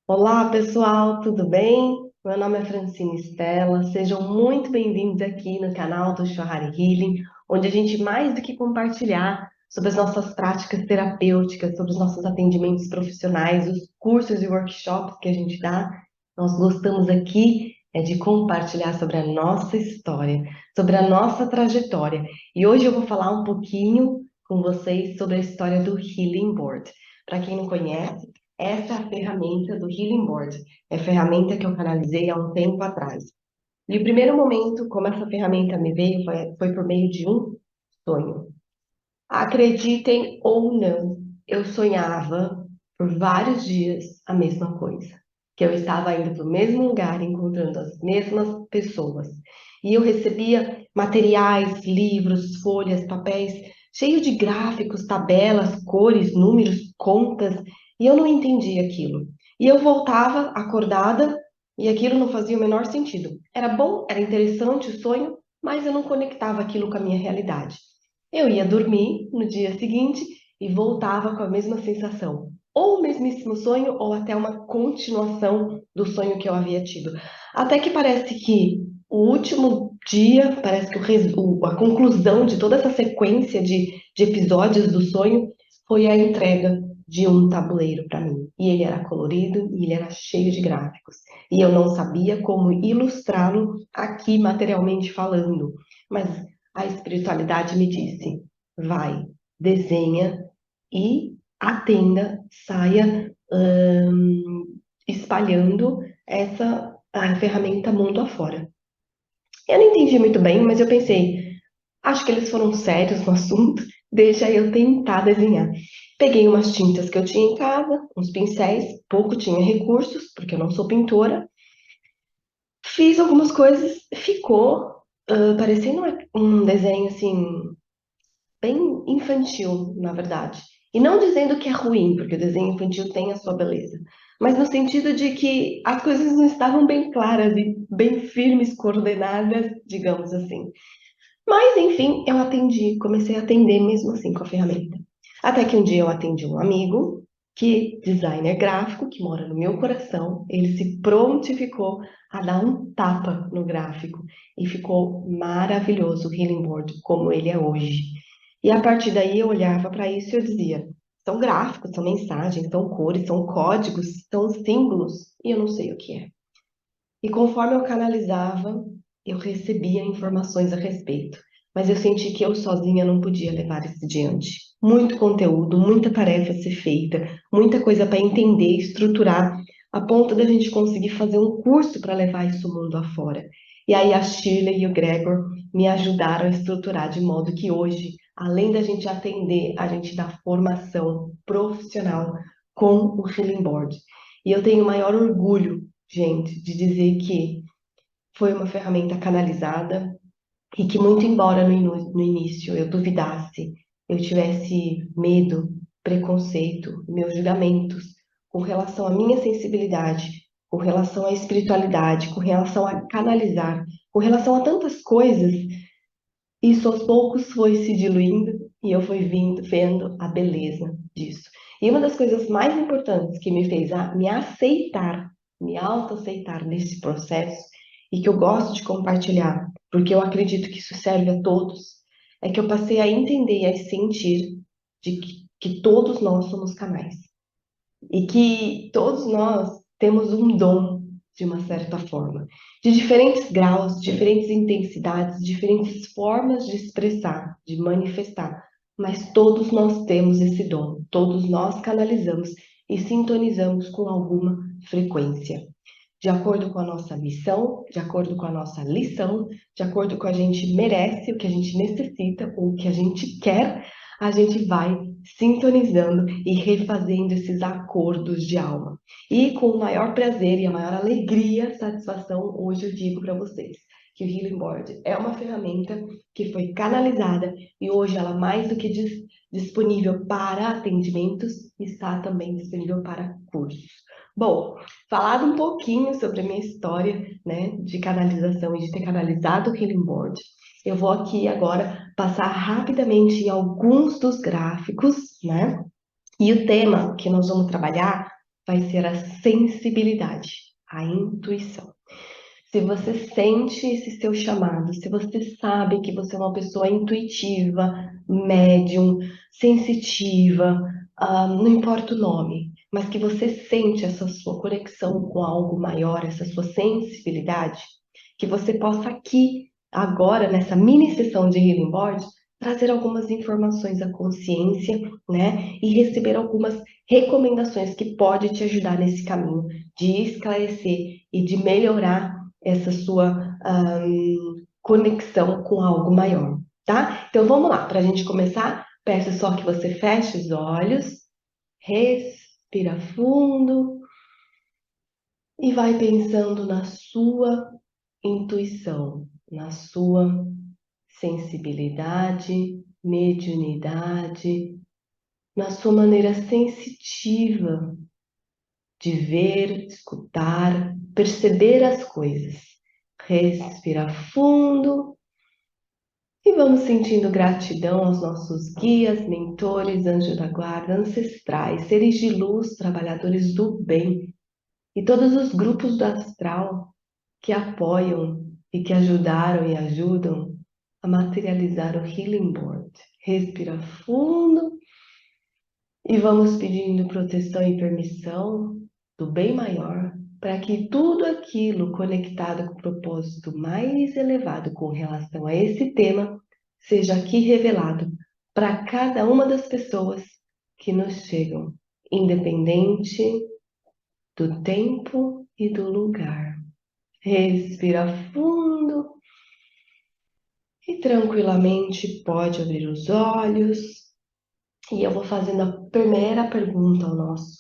Olá, pessoal, tudo bem? Meu nome é Francine Stella, sejam muito bem-vindos aqui no canal do Shohari Healing, onde a gente, mais do que compartilhar sobre as nossas práticas terapêuticas, sobre os nossos atendimentos profissionais, os cursos e workshops que a gente dá, nós gostamos aqui de compartilhar sobre a nossa história, sobre a nossa trajetória. E hoje eu vou falar um pouquinho com vocês sobre a história do Healing Board. Para quem não conhece, essa é a ferramenta do Healing Board. É a ferramenta que eu canalizei há um tempo atrás. E o primeiro momento, como essa ferramenta me veio, foi por meio de um sonho. Acreditem ou não, eu sonhava por vários dias a mesma coisa. Que eu estava indo para o mesmo lugar, encontrando as mesmas pessoas. E eu recebia materiais, livros, folhas, papéis, cheios de gráficos, tabelas, cores, números, contas, e eu não entendia aquilo. E eu voltava acordada e aquilo não fazia o menor sentido. Era bom, era interessante o sonho, mas eu não conectava aquilo com a minha realidade. Eu ia dormir no dia seguinte e voltava com a mesma sensação, ou o mesmíssimo sonho, ou até uma continuação do sonho que eu havia tido. Até que parece que o último dia, parece que a conclusão de toda essa sequência de episódios do sonho foi a entrega de um tabuleiro para mim. E ele era colorido e ele era cheio de gráficos. E eu não sabia como ilustrá-lo aqui materialmente falando. Mas a espiritualidade me disse: vai, desenha e atenda, saia espalhando essa a ferramenta mundo afora. Eu não entendi muito bem, mas eu pensei, acho que eles foram sérios no assunto, deixa eu tentar desenhar. Peguei umas tintas que eu tinha em casa, uns pincéis, pouco tinha recursos, porque eu não sou pintora. Fiz algumas coisas, ficou parecendo um desenho assim bem infantil, na verdade. E não dizendo que é ruim, porque o desenho infantil tem a sua beleza, mas no sentido de que as coisas não estavam bem claras e bem firmes, coordenadas, digamos assim. Mas, enfim, eu atendi, comecei a atender mesmo assim com a ferramenta. Até que um dia eu atendi um amigo, que designer gráfico, que mora no meu coração, ele se prontificou a dar um tapa no gráfico e ficou maravilhoso o Healing Board como ele é hoje. E a partir daí eu olhava para isso e eu dizia, são gráficos, são mensagens, são cores, são códigos, são símbolos, e eu não sei o que é. E conforme eu canalizava, eu recebia informações a respeito, mas eu senti que eu sozinha não podia levar isso adiante. Muito conteúdo, muita tarefa a ser feita, muita coisa para entender, estruturar, a ponto da gente conseguir fazer um curso para levar isso mundo afora. E aí a Shirley e o Gregor me ajudaram a estruturar de modo que hoje, além da gente atender, a gente dá formação profissional com o Healing Board. E eu tenho o maior orgulho, gente, de dizer que foi uma ferramenta canalizada e que, muito embora no início eu duvidasse, eu tivesse medo, preconceito, meus julgamentos com relação à minha sensibilidade, com relação à espiritualidade, com relação a canalizar, com relação a tantas coisas, isso aos poucos foi se diluindo e eu fui vendo a beleza disso. E uma das coisas mais importantes que me fez me aceitar, me autoaceitar nesse processo, e que eu gosto de compartilhar, porque eu acredito que isso serve a todos, é que eu passei a entender e a sentir que todos nós somos canais. E que todos nós temos um dom, de uma certa forma, de diferentes graus, diferentes intensidades, diferentes formas de expressar, de manifestar, mas todos nós temos esse dom, todos nós canalizamos e sintonizamos com alguma frequência. De acordo com a nossa missão, de acordo com a nossa lição, de acordo com o que a gente merece, o que a gente necessita, ou o que a gente quer, a gente vai sintonizando e refazendo esses acordos de alma. E com o maior prazer e a maior alegria, satisfação, hoje eu digo para vocês que o Healing Board é uma ferramenta que foi canalizada e hoje ela mais do que disponível para atendimentos, está também disponível para cursos. Bom, falado um pouquinho sobre a minha história, né, de canalização e de ter canalizado o Healing Board, eu vou aqui agora passar rapidamente em alguns dos gráficos, né? E o tema que nós vamos trabalhar vai ser a sensibilidade, a intuição. Se você sente esse seu chamado, se você sabe que você é uma pessoa intuitiva, médium, sensitiva, não importa o nome, mas que você sente essa sua conexão com algo maior, essa sua sensibilidade, que você possa aqui, agora, nessa mini sessão de Healing Board, trazer algumas informações à consciência, né? E receber algumas recomendações que podem te ajudar nesse caminho de esclarecer e de melhorar essa sua conexão com algo maior, tá? Então vamos lá, para a gente começar, peço só que você feche os olhos, respira fundo e vai pensando na sua intuição, na sua sensibilidade, mediunidade, na sua maneira sensitiva de ver, escutar, perceber as coisas. Respira fundo e vamos sentindo gratidão aos nossos guias, mentores, anjos da guarda, ancestrais, seres de luz, trabalhadores do bem e todos os grupos do astral que apoiam e que ajudaram e ajudam a materializar o Healing Board. Respira fundo e vamos pedindo proteção e permissão do bem maior para que tudo aquilo conectado com o propósito mais elevado com relação a esse tema seja aqui revelado para cada uma das pessoas que nos chegam, independente do tempo e do lugar. Respira fundo e tranquilamente pode abrir os olhos. E eu vou fazendo a primeira pergunta ao nosso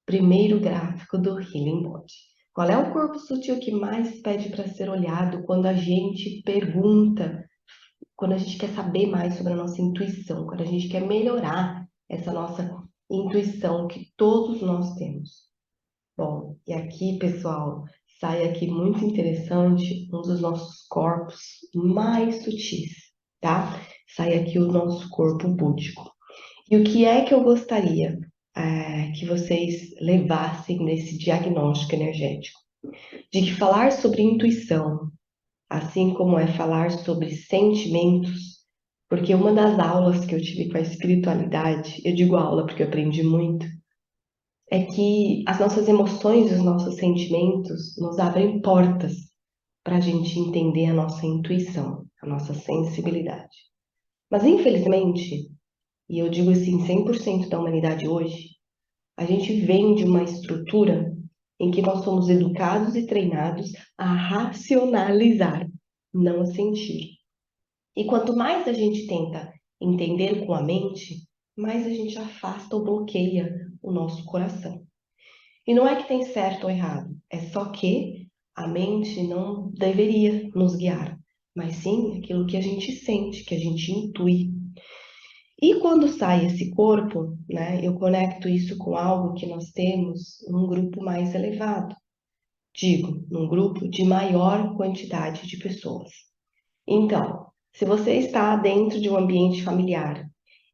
primeiro gráfico do Healing Board. Qual é o corpo sutil que mais pede para ser olhado quando a gente pergunta, quando a gente quer saber mais sobre a nossa intuição, quando a gente quer melhorar essa nossa intuição que todos nós temos? Bom, e aqui, pessoal, sai aqui muito interessante um dos nossos corpos mais sutis, tá? Sai aqui o nosso corpo búdico. E o que é que eu gostaria que vocês levassem nesse diagnóstico energético? De que falar sobre intuição, assim como é falar sobre sentimentos, porque uma das aulas que eu tive com a espiritualidade, eu digo aula porque eu aprendi muito, é que as nossas emoções e os nossos sentimentos nos abrem portas para a gente entender a nossa intuição, a nossa sensibilidade. Mas infelizmente, e eu digo assim, 100% da humanidade hoje, a gente vem de uma estrutura em que nós somos educados e treinados a racionalizar, não a sentir. E quanto mais a gente tenta entender com a mente, mais a gente afasta ou bloqueia o nosso coração. E não é que tem certo ou errado, é só que a mente não deveria nos guiar, mas sim aquilo que a gente sente, que a gente intui. E quando sai esse corpo, né, eu conecto isso com algo que nós temos num grupo mais elevado. Digo, num grupo de maior quantidade de pessoas. Então, se você está dentro de um ambiente familiar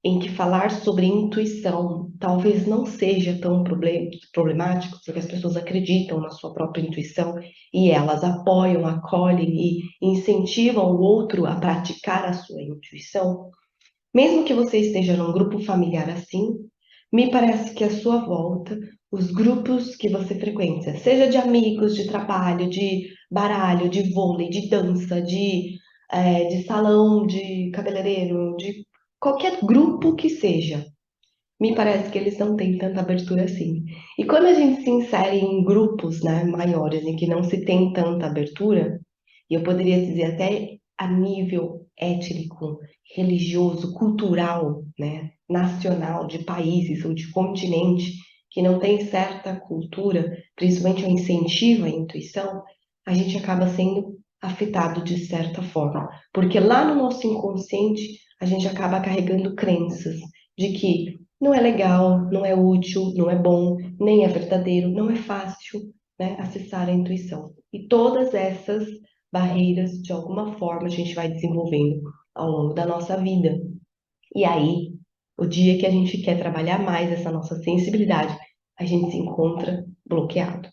em que falar sobre intuição talvez não seja tão problemático, porque as pessoas acreditam na sua própria intuição e elas apoiam, acolhem e incentivam o outro a praticar a sua intuição, mesmo que você esteja num grupo familiar assim, me parece que à sua volta, os grupos que você frequenta, seja de amigos, de trabalho, de baralho, de vôlei, de dança, de salão, de cabeleireiro, de qualquer grupo que seja, me parece que eles não têm tanta abertura assim. E quando a gente se insere em grupos, né, maiores, em que não se tem tanta abertura, e eu poderia dizer até a nível étnico, religioso, cultural, né, nacional, de países ou de continente, que não tem certa cultura, principalmente o incentivo à intuição, a gente acaba sendo afetado de certa forma. Porque lá no nosso inconsciente, a gente acaba carregando crenças de que não é legal, não é útil, não é bom, nem é verdadeiro, não é fácil, né, acessar a intuição. E todas essas barreiras, de alguma forma, a gente vai desenvolvendo ao longo da nossa vida. E aí, o dia que a gente quer trabalhar mais essa nossa sensibilidade, a gente se encontra bloqueado.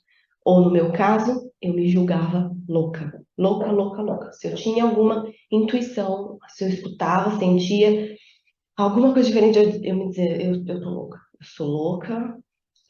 Ou no meu caso, eu me julgava louca, louca, louca, louca. Se eu tinha alguma intuição, se eu escutava, sentia alguma coisa diferente, eu me dizia, eu tô louca, eu sou louca,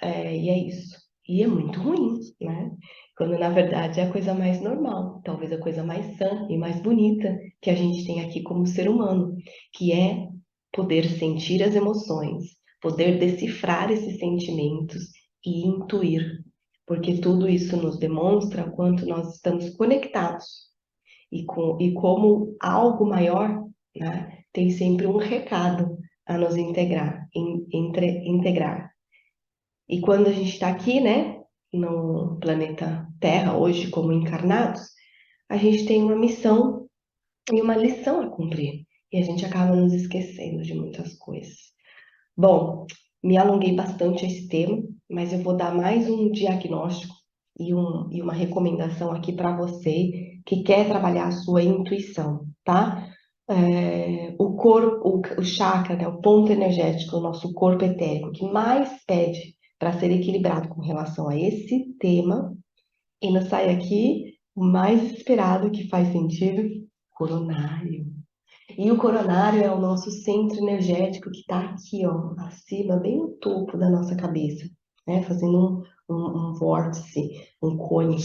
e é isso. E é muito ruim, né? Quando na verdade é a coisa mais normal, talvez a coisa mais sã e mais bonita que a gente tem aqui como ser humano, que é poder sentir as emoções, poder decifrar esses sentimentos e intuir, porque tudo isso nos demonstra o quanto nós estamos conectados e como algo maior, né, tem sempre um recado a nos integrar. E quando a gente está aqui, né, no planeta Terra, hoje, como encarnados, a gente tem uma missão e uma lição a cumprir. E a gente acaba nos esquecendo de muitas coisas. Bom, me alonguei bastante a esse tema, mas eu vou dar mais um diagnóstico e uma recomendação aqui para você que quer trabalhar a sua intuição, tá? O corpo, o chakra, né, o ponto energético, o nosso corpo etérico, que mais pede para ser equilibrado com relação a esse tema, e nos sai aqui o mais esperado que faz sentido, coronário. E o coronário é o nosso centro energético que está aqui, ó, acima, bem no topo da nossa cabeça, né? Fazendo um vórtice, um cone.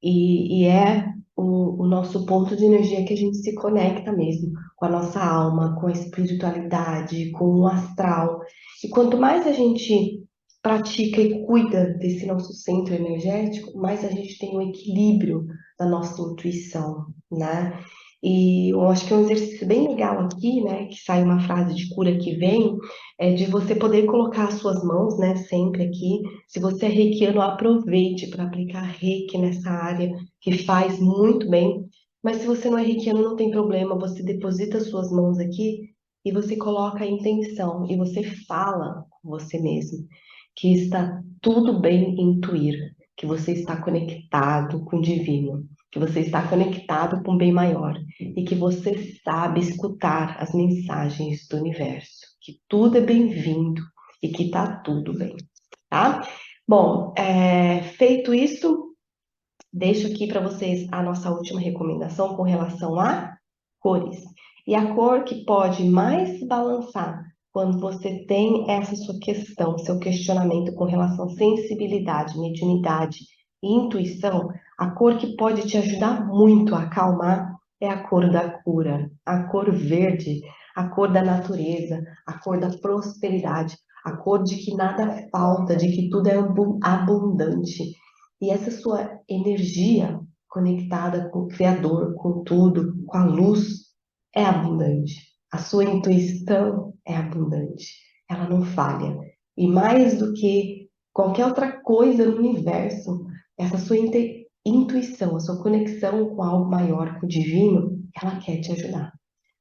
E é o nosso ponto de energia que a gente se conecta mesmo com a nossa alma, com a espiritualidade, com o astral. E quanto mais a gente pratica e cuida desse nosso centro energético, mais a gente tem o equilíbrio da nossa intuição, né? E eu acho que é um exercício bem legal aqui, né? Que sai uma frase de cura que vem, é de você poder colocar as suas mãos, né? Sempre aqui. Se você é reikiano, aproveite para aplicar reiki nessa área, que faz muito bem. Mas se você não é reikiano, não tem problema. Você deposita as suas mãos aqui e você coloca a intenção e você fala com você mesmo que está tudo bem intuir, que você está conectado com o divino, que você está conectado com o bem maior e que você sabe escutar as mensagens do universo, que tudo é bem-vindo e que está tudo bem, tá? Bom, feito isso, deixo aqui para vocês a nossa última recomendação com relação a cores. E a cor que pode mais balançar quando você tem essa sua questão, seu questionamento com relação à sensibilidade, mediunidade e intuição, a cor que pode te ajudar muito a acalmar é a cor da cura, a cor verde, a cor da natureza, a cor da prosperidade, a cor de que nada falta, de que tudo é abundante. E essa sua energia conectada com o Criador, com tudo, com a luz, é abundante. A sua intuição é abundante. Ela não falha. E mais do que qualquer outra coisa no universo, essa sua intuição, a sua conexão com algo maior, com o divino, ela quer te ajudar.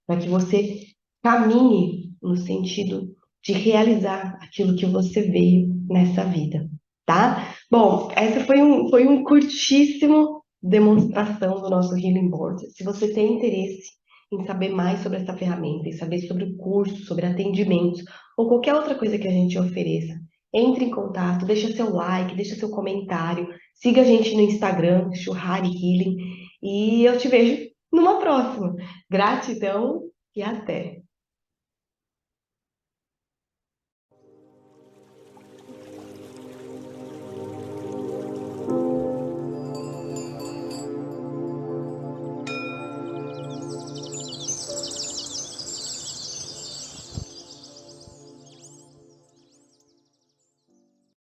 Para que você caminhe no sentido de realizar aquilo que você veio nessa vida, tá? Bom, essa foi um curtíssimo demonstração do nosso Healing Board. Se você tem interesse em saber mais sobre essa ferramenta, em saber sobre o curso, sobre atendimentos, ou qualquer outra coisa que a gente ofereça, entre em contato, deixa seu like, deixa seu comentário, siga a gente no Instagram, Shuhari Healing, e eu te vejo numa próxima. Gratidão e até!